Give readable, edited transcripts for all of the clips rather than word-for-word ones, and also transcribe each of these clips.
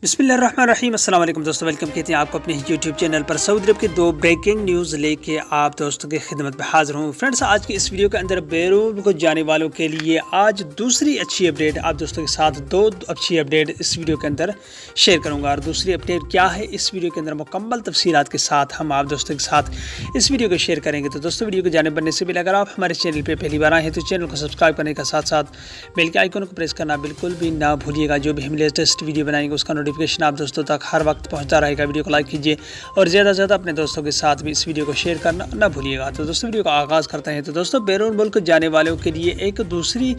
बिस्मिल्लाहिर्रहमानिर्रहीम अस्सलाम वालेकुम दोस्तों, वेलकम कहते हैं आपको अपने यूट्यूब चैनल पर। सऊदी अरब के दो ब्रेकिंग न्यूज़ लेके आप दोस्तों की खिदमत में हाजिर हूँ। फ्रेंड्स, आज की इस वीडियो के अंदर बैरून को जाने वालों के लिए आज दूसरी अच्छी अपडेट आप दोस्तों के साथ दो अच्छी अपडेट इस वीडियो के अंदर शेयर करूँगा। और दूसरी अपडेट क्या है, इस वीडियो के अंदर मुकम्मल तफसीलात के साथ हम आप दोस्तों के साथ इस वीडियो को शेयर करेंगे। तो दोस्तों, वीडियो को जाने बनने से पहले अगर आप हमारे चैनल पर पहली बार आए हैं तो चैनल को सब्सक्राइब करने का साथ साथ बेल के आइकन को प्रेस करना बिल्कुल भी ना भूलिएगा। जो भी हम लेटेस्ट वीडियो बनाएंगे उसका नोटिफिकेशन आप दोस्तों तक हर वक्त पहुंचता रहेगा। वीडियो को लाइक कीजिए और ज़्यादा से ज़्यादा अपने दोस्तों के साथ भी इस वीडियो को शेयर करना ना भूलिएगा। तो दोस्तों, वीडियो का आगाज़ करते हैं। तो दोस्तों, बैरून मुल्क जाने वालों के लिए एक दूसरी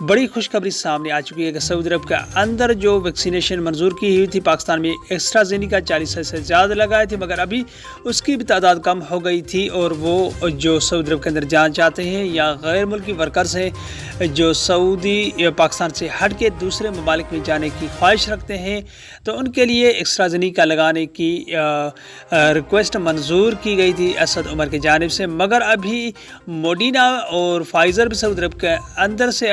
बड़ी खुशखबरी सामने आ चुकी है कि सऊदी अरब के अंदर जो वैक्सीनेशन मंजूर की हुई थी, पाकिस्तान में एस्ट्राजेनेका 40 से ज़्यादा लगाए थे, मगर अभी उसकी भी तादाद कम हो गई थी। और वो जो सऊदी अरब के अंदर जाना चाहते हैं या गैर मुल्की वर्कर्स हैं जो सऊदी पाकिस्तान से हट के दूसरे ममालिक में जाने की ख्वाहिश रखते हैं, तो उनके लिए एस्ट्राजेनेका लगाने की रिक्वेस्ट मंजूर की गई थी असद उमर की जानिब से। मगर अभी मोडिना और फाइज़र भी सऊदी अरब के अंदर से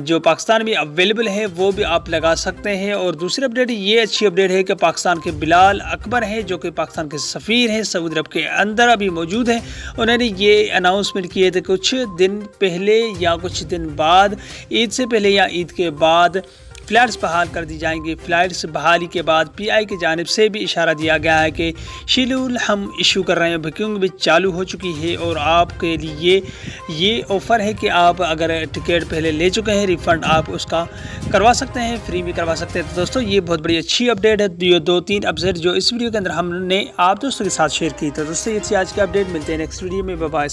जो पाकिस्तान में अवेलेबल है वो भी आप लगा सकते हैं। और दूसरी अपडेट ये अच्छी अपडेट है कि पाकिस्तान के बिलाल अकबर हैं जो कि पाकिस्तान के सफ़ीर हैं सऊदी अरब के अंदर अभी मौजूद हैं। उन्होंने ये अनाउंसमेंट किए थे कुछ दिन पहले या कुछ दिन बाद, ईद से पहले या ईद के बाद फ़्लाइट्स बहाल कर दी जाएंगी। फ़्लाइट्स बहाली के बाद पीआई की जानिब से भी इशारा दिया गया है कि शेड्यूल हम इशू कर रहे हैं, बुकिंग भी चालू हो चुकी है। और आपके लिए ये ऑफ़र है कि आप अगर टिकट पहले ले चुके हैं, रिफ़ंड आप उसका करवा सकते हैं, फ्री भी करवा सकते हैं। तो दोस्तों, ये बहुत बड़ी अच्छी अपडेट है। ये 2-3 अपडेट जो इस वीडियो के अंदर हमने आप दोस्तों के साथ शेयर की। तो दोस्तों, ये थी आज की अपडेट। मिलते हैं नेक्स्ट वीडियो में। Bye bye.